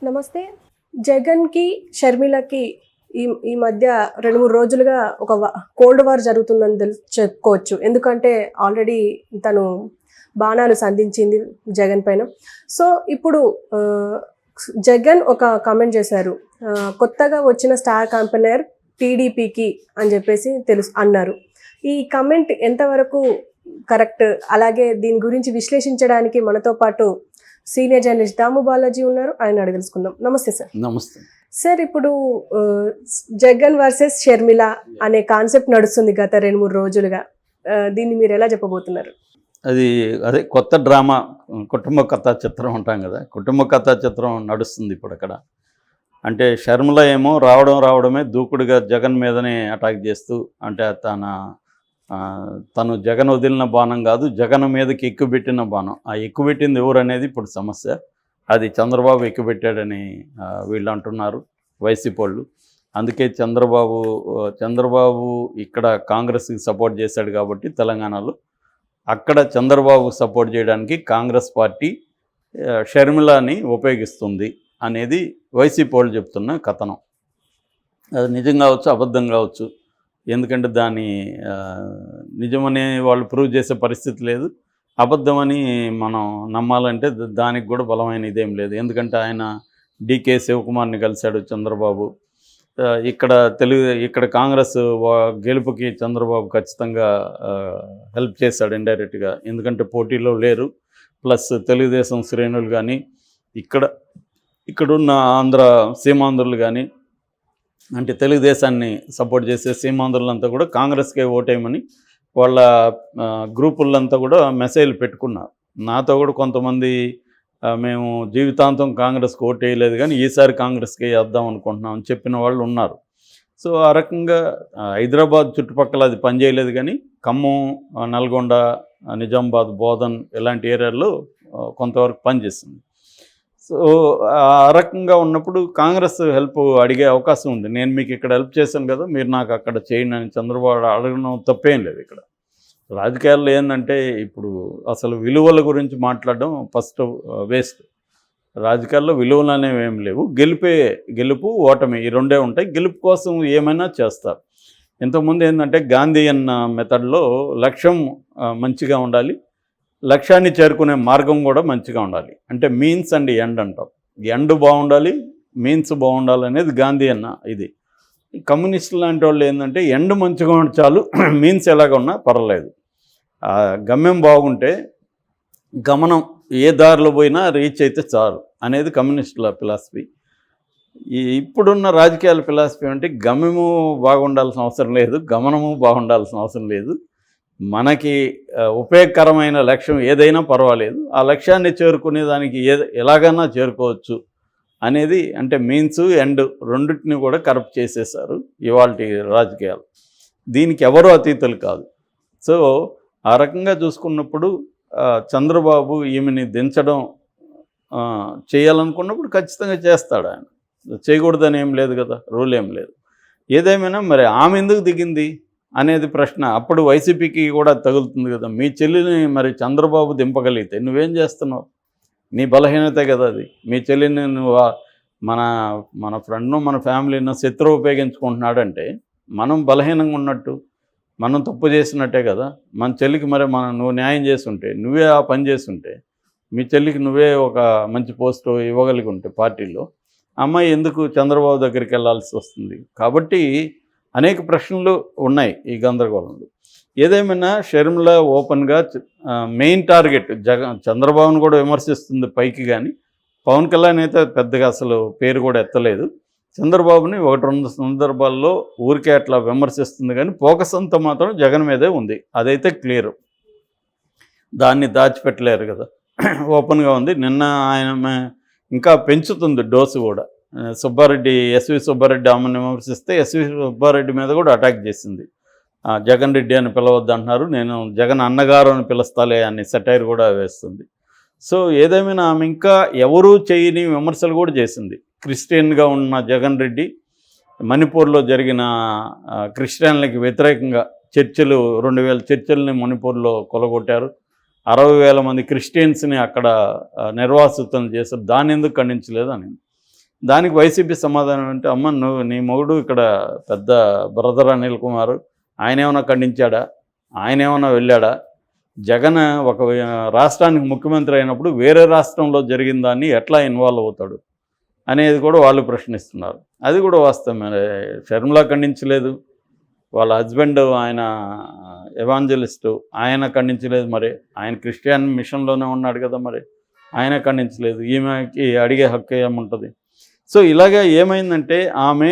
నమస్తే. జగన్‌కి, షర్మిలకి ఈ ఈ మధ్య 2, 3 రోజులుగా ఒక కోల్డ్ వార్ జరుగుతుందని చెప్పుకోవచ్చు. ఎందుకంటే ఆల్రెడీ తను బాణాలు సంధించింది జగన్ పైన. సో, ఇప్పుడు జగన్ ఒక కామెంట్ చేశారు. కొత్తగా వచ్చిన స్టార్ క్యాంపెయినర్ టీడీపీకి అని చెప్పేసి అన్నారు. ఈ కామెంట్ ఎంతవరకు కరెక్ట్? అలాగే దీని గురించి విశ్లేషించడానికి మనతో పాటు సీనియర్ జర్నలిస్ట్ దాము బాలాజీ ఉన్నారు. ఆయన అడిగి తెలుసుకుందాం. నమస్తే సార్. నమస్తే సార్. ఇప్పుడు జగన్ వర్సెస్ షర్మిల అనే కాన్సెప్ట్ నడుస్తుంది గత 2-3 రోజులుగా. దీన్ని మీరు ఎలా చెప్పబోతున్నారు? అదే కొత్త డ్రామా, కుటుంబ కథా చిత్రం అంటాం కదా, కుటుంబ కథా చిత్రం నడుస్తుంది ఇప్పుడు అక్కడ. అంటే షర్మిల ఏమో రావడమే దూకుడుగా జగన్ మీదనే అటాక్ చేస్తూ, అంటే తను జగన్ వదిలిన బాణం కాదు, జగన్ మీదకి ఎక్కుపెట్టిన బాణం. ఆ ఎక్కుపెట్టింది ఎవరు అనేది ఇప్పుడు సమస్య. అది చంద్రబాబు ఎక్కుపెట్టాడని వీళ్ళు అంటున్నారు, వైసీపీ వాళ్ళు. అందుకే చంద్రబాబు ఇక్కడ కాంగ్రెస్కి సపోర్ట్ చేశాడు కాబట్టి తెలంగాణలో, అక్కడ చంద్రబాబు సపోర్ట్ చేయడానికి కాంగ్రెస్ పార్టీ షర్మిలని ఉపయోగిస్తుంది అనేది వైసీపీ వాళ్ళు చెప్తున్న కథనం. అది నిజం కావచ్చు, అబద్ధం కావచ్చు. ఎందుకంటే దాన్ని నిజమని వాళ్ళు ప్రూవ్ చేసే పరిస్థితి లేదు. అబద్ధమని మనం నమ్మాలంటే దానికి కూడా బలమైన ఇదేం లేదు. ఎందుకంటే ఆయన డీకే శివకుమార్ని కలిశాడు చంద్రబాబు. ఇక్కడ కాంగ్రెస్ గెలుపుకి చంద్రబాబు ఖచ్చితంగా హెల్ప్ చేశాడు ఇండైరెక్ట్గా. ఎందుకంటే పోటీలో లేరు. ప్లస్ తెలుగుదేశం శ్రేణులు కానీ ఇక్కడున్న సీమాంధ్రులు కానీ, అంటే తెలుగుదేశాన్ని సపోర్ట్ చేసే సీమాంధ్రులంతా కూడా కాంగ్రెస్కే ఓటేయమని వాళ్ళ గ్రూపులంతా కూడా మెసేజ్లు పెట్టుకున్నారు. నాతో కూడా కొంతమంది మేము జీవితాంతం కాంగ్రెస్కి ఓటేయలేదు కానీ ఈసారి కాంగ్రెస్కే వేద్దాం అనుకుంటున్నాం అని చెప్పిన వాళ్ళు ఉన్నారు. సో ఆ రకంగా హైదరాబాద్ చుట్టుపక్కల అది పనిచేయలేదు కానీ ఖమ్మం, నల్గొండ, నిజామాబాద్, బోధన్ ఇలాంటి ఏరియాల్లో కొంతవరకు పనిచేస్తుంది. సో ఆ రకంగా ఉన్నప్పుడు కాంగ్రెస్ హెల్ప్ అడిగే అవకాశం ఉంది. నేను మీకు ఇక్కడ హెల్ప్ చేశాను కదా, మీరు నాకు అక్కడ చేయండి అని చంద్రబాబు అడగడం తప్పేం లేదు. ఇక్కడ రాజకీయాల్లో ఏంటంటే ఇప్పుడు అసలు విలువల గురించి మాట్లాడడం ఫస్ట్ వేస్ట్. రాజకీయాల్లో విలువలు అనేవి ఏం లేవు. గెలుపు, ఓటమి ఈ రెండే ఉంటాయి. గెలుపు కోసం ఏమైనా చేస్తారు. ఇంతకుముందు ఏంటంటే గాంధీయన్ మెథడ్లో లక్ష్యం మంచిగా ఉండాలి, లక్ష్యాన్ని చేరుకునే మార్గం కూడా మంచిగా ఉండాలి. అంటే మీన్స్ అండ్ ఎండ్ అంటాం. ఎండ్ బాగుండాలి, మీన్స్ బాగుండాలి అనేది గాంధీ అన్న ఇది. కమ్యూనిస్టులు లాంటి వాళ్ళు ఏంటంటే ఎండ్ మంచిగా ఉంటే చాలు, మీన్స్ ఎలాగ ఉన్నా పర్వాలేదు. గమ్యం బాగుంటే గమనం ఏ దారిలో పోయినా రీచ్ అయితే చాలు అనేది కమ్యూనిస్టుల ఫిలాసఫీ. ఇప్పుడున్న రాజకీయాల ఫిలాసఫీ అంటే గమ్యము బాగుండాల్సిన అవసరం లేదు, గమనము బాగుండాల్సిన అవసరం లేదు. మనకి ఉపయోగకరమైన లక్ష్యం ఏదైనా పర్వాలేదు, ఆ లక్ష్యాన్ని చేరుకునే దానికి ఎలాగైనా చేరుకోవచ్చు అనేది. అంటే మీన్స్ ఎండ్ రెండింటిని కూడా కరప్ట్ చేసేసారు ఇవాల్టి రాజకీయాలు. దీనికి ఎవరూ అతీతులు కాదు. సో ఆ రకంగా చూసుకున్నప్పుడు చంద్రబాబు ఈమెని దించడం చేయాలనుకున్నప్పుడు ఖచ్చితంగా చేస్తాడు. ఆయన చేయకూడదని ఏం లేదు కదా, రూల్ ఏం లేదు. ఏదేమైనా మరి ఆమె ఎందుకు దిగింది అనేది ప్రశ్న అప్పుడు వైసీపీకి కూడా తగులుతుంది కదా. మీ చెల్లిని మరి చంద్రబాబు దింపగలిగితే నువ్వేం చేస్తున్నావు? నీ బలహీనతే కదా అది. మీ చెల్లిని నువ్వు మన ఫ్రెండ్ను, మన ఫ్యామిలీను శత్రువు ఉపయోగించుకుంటున్నాడంటే మనం బలహీనంగా ఉన్నట్టు, మనం తప్పు చేసినట్టే కదా. మన చెల్లికి మరి నువ్వు న్యాయం చేస్తుంటే, నువ్వే ఆ పని చేస్తుంటే, మీ చెల్లికి నువ్వే ఒక మంచి పోస్టు ఇవ్వగలిగి ఉంటే పార్టీలో, అమ్మాయి ఎందుకు చంద్రబాబు దగ్గరికి వెళ్ళాల్సి వస్తుంది? కాబట్టి అనేక ప్రశ్నలు ఉన్నాయి ఈ గందరగోళంలో. ఏదేమైనా షర్మిల ఓపెన్గా మెయిన్ టార్గెట్ చంద్రబాబును కూడా విమర్శిస్తుంది పైకి, కానీ పవన్ కళ్యాణ్ అయితే పెద్దగా అసలు పేరు కూడా ఎత్తలేదు. చంద్రబాబుని 1-2 సందర్భాల్లో ఊరికే అట్లా విమర్శిస్తుంది, కానీ ఫోకస్ అంతా మాత్రం జగన్ మీదే ఉంది. అదైతే క్లియర్, దాన్ని దాచిపెట్టలేరు కదా, ఓపెన్గా ఉంది. నిన్న ఆయన ఇంకా పెంచుతుంది డోసు కూడా. ఎస్వి సుబ్బారెడ్డి ఆమెను విమర్శిస్తే ఎస్వి సుబ్బారెడ్డి మీద కూడా అటాక్ చేసింది. జగన్ రెడ్డి అని పిలవద్దు అంటున్నారు, నేను జగన్ అన్నగారు అని పిలుస్తాలే అని సెటైర్ కూడా వేస్తుంది. సో ఏదేమైనా ఆమె ఇంకా ఎవరూ చేయని విమర్శలు కూడా చేసింది. క్రిస్టియన్గా ఉన్న జగన్ రెడ్డి మణిపూర్లో జరిగిన క్రిస్టియన్లకి వ్యతిరేకంగా 2000 చర్చిల్ని మణిపూర్లో కొలగొట్టారు. 60,000 మంది క్రిస్టియన్స్ని అక్కడ నిర్వాసితులను చేశారు. దాన్ని ఎందుకు ఖండించలేదు అని. దానికి వైసీపీ సమాధానం అంటే, అమ్మ నువ్వు నీ మొగుడు ఇక్కడ పెద్ద బ్రదర్ అనిల్ కుమార్, ఆయన ఏమైనా ఖండించాడా, ఆయన ఏమైనా వెళ్ళాడా, జగన్ ఒక రాష్ట్రానికి ముఖ్యమంత్రి అయినప్పుడు వేరే రాష్ట్రంలో జరిగిన దాన్ని ఎట్లా ఇన్వాల్వ్ అవుతాడు అనేది కూడా వాళ్ళు ప్రశ్నిస్తున్నారు. అది కూడా వాస్తవమే. షర్మిల ఖండించలేదు, వాళ్ళ హస్బెండ్ ఆయన ఎవాంజలిస్టు, ఆయన ఖండించలేదు. మరి ఆయన క్రిస్టియన్ మిషన్లోనే ఉన్నాడు కదా, మరి ఆయన ఖండించలేదు. ఈమెకి అడిగే హక్కు ఏముంటుంది? సో ఇలాగా ఏమైందంటే ఆమె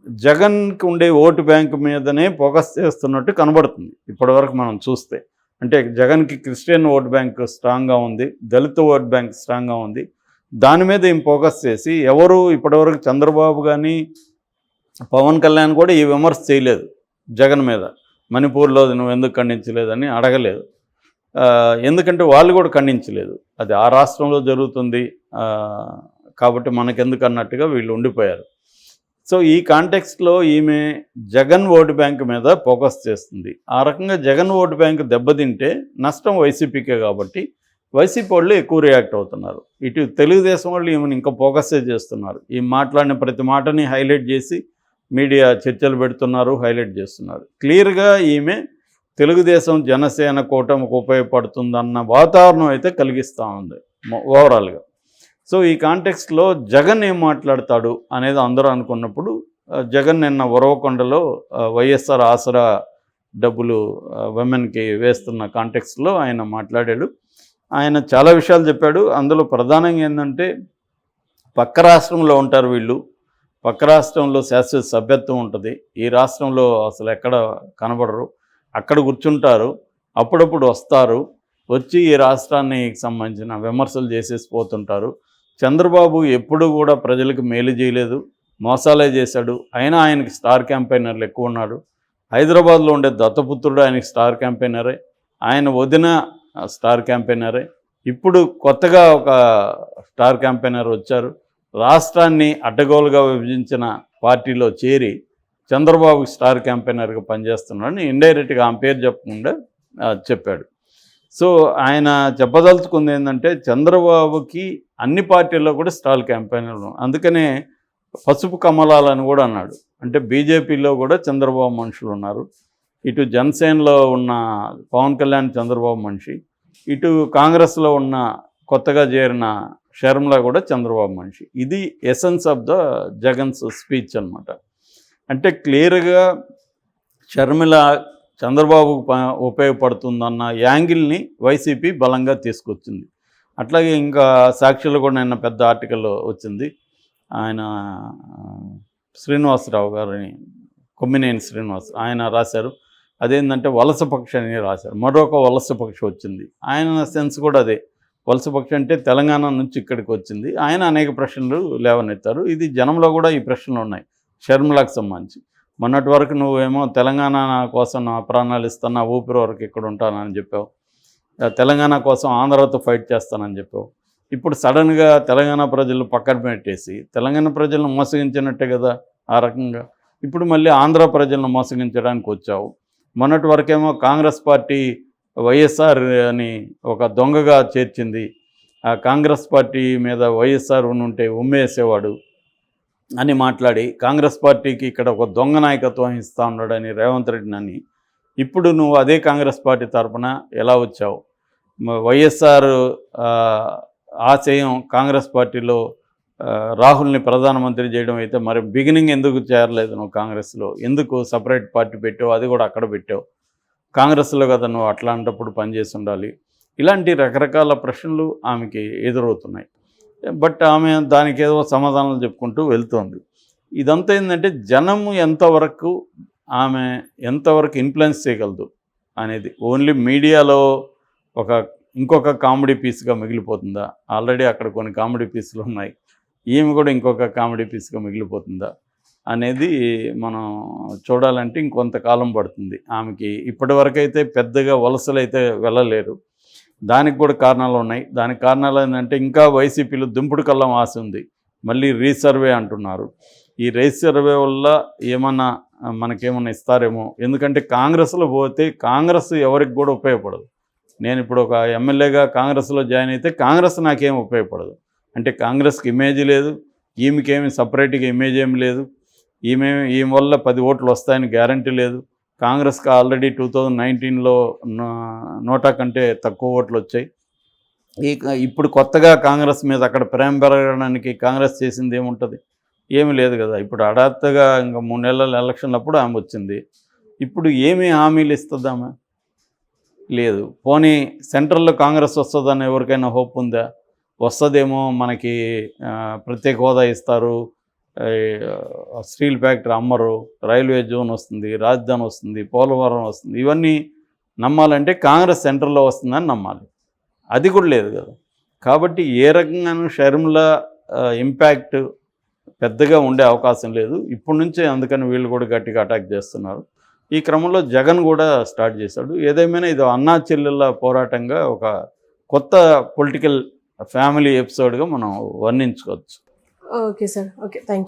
జగన్కి ఉండే ఓటు బ్యాంకు మీదనే ఫోకస్ చేస్తున్నట్టు కనబడుతుంది ఇప్పటివరకు మనం చూస్తే. అంటే జగన్కి క్రిస్టియన్ ఓట్ బ్యాంక్ స్ట్రాంగ్గా ఉంది, దళిత ఓట్ బ్యాంక్ స్ట్రాంగ్గా ఉంది. దాని మీద ఏం ఫోకస్ చేసి ఎవరు ఇప్పటివరకు చంద్రబాబు కానీ పవన్ కళ్యాణ్ కూడా ఈ విమర్శ చేయలేదు జగన్ మీద. మణిపూర్లో నువ్వు ఎందుకు ఖండించలేదని అడగలేదు. ఎందుకంటే వాళ్ళు కూడా ఖండించలేదు. అది ఆ రాష్ట్రంలో జరుగుతుంది కాబట్టి మనకెందుకు అన్నట్టుగా వీళ్ళు ఉండిపోయారు. సో ఈ కాంటెక్స్ట్లో ఈమె జగన్ ఓటు బ్యాంక్ మీద ఫోకస్ చేస్తుంది. ఆ రకంగా జగన్ ఓటు బ్యాంక్ దెబ్బతింటే నష్టం వైసీపీకే కాబట్టి వైసీపీ వాళ్ళు ఎక్కువ రియాక్ట్ అవుతున్నారు. ఇటు తెలుగుదేశం వాళ్ళు ఈమెను ఇంకా ఫోకసే చేస్తున్నారు. ఈ మాట్లాడిన ప్రతి మాటని హైలైట్ చేసి మీడియా చర్చలు పెడుతున్నారు, హైలైట్ చేస్తున్నారు. క్లియర్గా ఈమె తెలుగుదేశం జనసేన కూటమికి ఉపయోగపడుతుందన్న వాతావరణం అయితే కలిగిస్తూ ఉంది ఓవరాల్గా. సో ఈ కాంటెక్స్ట్లో జగన్ ఏం మాట్లాడతాడు అనేది అందరూ అనుకున్నప్పుడు జగన్ నిన్న ఉరవకొండలో వైఎస్ఆర్ ఆసరా డబ్బులు విమెన్కి వేస్తున్న కాంటెక్స్లో ఆయన మాట్లాడాడు. ఆయన చాలా విషయాలు చెప్పాడు. అందులో ప్రధానంగా ఏంటంటే పక్క రాష్ట్రంలో ఉంటారు వీళ్ళు, పక్క రాష్ట్రంలో శాశ్వత సభ్యత్వం ఉంటుంది, ఈ రాష్ట్రంలో అసలు ఎక్కడ కనబడరు, అక్కడ కూర్చుంటారు, అప్పుడప్పుడు వస్తారు, వచ్చి ఈ రాష్ట్రానికి సంబంధించిన విమర్శలు చేసేసి పోతుంటారు. చంద్రబాబు ఎప్పుడు కూడా ప్రజలకు మేలు చేయలేదు, మోసాలే చేశాడు. అయినా ఆయనకి స్టార్ క్యాంపెయినర్లు ఎక్కువ ఉన్నాడు. హైదరాబాద్లో ఉండే దత్తపుత్రుడు ఆయనకి స్టార్ క్యాంపెయినరే, ఆయన వదిన స్టార్ క్యాంపెయినరే, ఇప్పుడు కొత్తగా ఒక స్టార్ క్యాంపెయినర్ వచ్చారు. రాష్ట్రాన్ని అడ్డగోలుగా విభజించిన పార్టీలో చేరి చంద్రబాబుకి స్టార్ క్యాంపెయినర్గా పనిచేస్తున్నాడని ఇండైరెక్ట్గా ఆమె పేరు చెప్పకుండా చెప్పాడు. సో ఆయన చెప్పదలుచుకుంది ఏంటంటే చంద్రబాబుకి అన్ని పార్టీల్లో కూడా స్టార్ క్యాంపెయినర్లు, అందుకనే పసుపు కమలాలని కూడా అన్నాడు. అంటే బీజేపీలో కూడా చంద్రబాబు మనుషులు ఉన్నారు, ఇటు జనసేనలో ఉన్న పవన్ కళ్యాణ్ చంద్రబాబు మనిషి, ఇటు కాంగ్రెస్లో ఉన్న కొత్తగా చేరిన షర్మిల కూడా చంద్రబాబు మనిషి. ఇది essence of the Jagan's speech అన్నమాట. అంటే క్లియర్గా షర్మిల చంద్రబాబుకు ఉపయోగపడుతుందన్న యాంగిల్ని వైసీపీ బలంగా తీసుకొచ్చింది. అట్లాగే ఇంకా సాక్షులు కూడా నిన్న పెద్ద ఆర్టికల్ వచ్చింది. ఆయన శ్రీనివాసరావు గారిని, కొమ్మినేని శ్రీనివాస్ ఆయన రాశారు. అదేంటంటే వలస పక్షి అని రాశారు. మరొక వలస పక్షి వచ్చింది. ఆయన సెన్స్ కూడా అదే, వలస పక్షి అంటే తెలంగాణ నుంచి ఇక్కడికి వచ్చింది. ఆయన అనేక ప్రశ్నలు లేవనెత్తారు. ఇది జనంలో కూడా ఈ ప్రశ్నలు ఉన్నాయి షర్మిలకు సంబంధించి. మొన్నటి వరకు నువ్వేమో తెలంగాణ కోసం నా ప్రాణాలు ఇస్తాను, ఊపిరి వరకు ఇక్కడ ఉంటానని చెప్పావు, తెలంగాణ కోసం ఆంధ్రతో ఫైట్ చేస్తానని చెప్పావు. ఇప్పుడు సడన్గా తెలంగాణ ప్రజలు పక్కన పెట్టేసి తెలంగాణ ప్రజలను మోసగించినట్టే కదా ఆ రకంగా. ఇప్పుడు మళ్ళీ ఆంధ్ర ప్రజలను మోసగించడానికి వచ్చావు. మొన్నటి వరకేమో కాంగ్రెస్ పార్టీ వైఎస్ఆర్ అని ఒక దొంగగా చేర్చింది, ఆ కాంగ్రెస్ పార్టీ మీద వైఎస్ఆర్ ఉంటే ఉమ్మేసేవాడు అని మాట్లాడి కాంగ్రెస్ పార్టీకి ఇక్కడ ఒక దొంగ నాయకత్వం ఇస్తూ ఉన్నాడని రేవంత్ రెడ్డిని అని, ఇప్పుడు నువ్వు అదే కాంగ్రెస్ పార్టీ తరఫున ఎలా వచ్చావు? వైఎస్ఆర్ ఆశయం కాంగ్రెస్ పార్టీలో రాహుల్ని ప్రధానమంత్రి చేయడం అయితే మరి బిగినింగ్ ఎందుకు చేరలేదు నువ్వు కాంగ్రెస్లో? ఎందుకు సపరేట్ పార్టీ పెట్టావు? అది కూడా అక్కడ పెట్టావు. కాంగ్రెస్లో కదా నువ్వు అట్లాంటప్పుడు పనిచేసి ఉండాలి. ఇలాంటి రకరకాల ప్రశ్నలు ఆమెకి ఎదురవుతున్నాయి. బట్ ఆమె దానికి ఏదో సమాధానాలు చెప్పుకుంటూ వెళ్తోంది. ఇదంతా ఏంటంటే జనము ఎంతవరకు ఆమె ఎంతవరకు ఇన్ఫ్లుయెన్స్ చేయగలదు అనేది ఓన్లీ మీడియాలో ఇంకొక కామెడీ పీస్గా మిగిలిపోతుందా? ఆల్రెడీ అక్కడ కొన్ని కామెడీ పీసులు ఉన్నాయి, ఈమె కూడా ఇంకొక కామెడీ పీస్గా మిగిలిపోతుందా అనేది మనం చూడాలంటే ఇంకొంతకాలం పడుతుంది. ఆమెకి ఇప్పటివరకైతే పెద్దగా వలసలు అయితే వెళ్ళలేరు. దానికి కూడా కారణాలు ఉన్నాయి. దానికి కారణాలు ఏంటంటే ఇంకా వైసీపీలో దుంపుడు కల్లం ఆశ ఉంది, మళ్ళీ రీసర్వే అంటున్నారు. ఈ రీసర్వే వల్ల ఏమన్నా మనకేమన్నా ఇస్తారేమో. ఎందుకంటే కాంగ్రెస్లో పోతే కాంగ్రెస్ ఎవరికి కూడా ఉపయోగపడదు. నేను ఇప్పుడు ఒక ఎమ్మెల్యేగా కాంగ్రెస్లో జాయిన్ అయితే కాంగ్రెస్ నాకేం ఉపయోగపడదు. అంటే కాంగ్రెస్కి ఇమేజ్ లేదు, ఈమెకేమి సపరేట్గా ఇమేజ్ ఏమి లేదు, ఈమె వల్ల 10 ఓట్లు వస్తాయని గ్యారంటీ లేదు. కాంగ్రెస్కి ఆల్రెడీ 2019లో 100 కంటే తక్కువ ఓట్లు వచ్చాయి. ఇప్పుడు కొత్తగా కాంగ్రెస్ మీద అక్కడ ప్రేమ పెరగడానికి కాంగ్రెస్ చేసింది ఏముంటుంది? ఏమీ లేదు కదా. ఇప్పుడు హఠాత్తుగా ఇంకా 3 నెలల ఎలక్షన్లప్పుడు ఆమె వచ్చింది. ఇప్పుడు ఏమి హామీలు ఇస్తుంది ఆమె? లేదు. పోనీ సెంట్రల్లో కాంగ్రెస్ వస్తుందని ఎవరికైనా హోప్ ఉందా? వస్తుందేమో, మనకి ప్రత్యేక హోదా ఇస్తారు, స్టీల్ ఫ్యాక్టరీ అమ్మరు, రైల్వే జోన్ వస్తుంది, రాజధాని వస్తుంది, పోలవరం వస్తుంది, ఇవన్నీ నమ్మాలంటే కాంగ్రెస్ సెంట్రల్లో వస్తుందని నమ్మాలి. అది కూడా లేదు కదా. కాబట్టి ఏ రకంగానూ షర్మిల ఇంపాక్ట్ పెద్దగా ఉండే అవకాశం లేదు ఇప్పటి నుంచే. అందుకని వీళ్ళు కూడా గట్టిగా అటాక్ చేస్తున్నారు. ఈ క్రమంలో జగన్ కూడా స్టార్ట్ చేశాడు. ఏదేమైనా ఇది అన్నా చెల్లెళ్ళ పోరాటంగా ఒక కొత్త పొలిటికల్ ఫ్యామిలీ ఎపిసోడ్గా మనం వర్ణించుకోవచ్చు. Okay sir. Okay, thank you.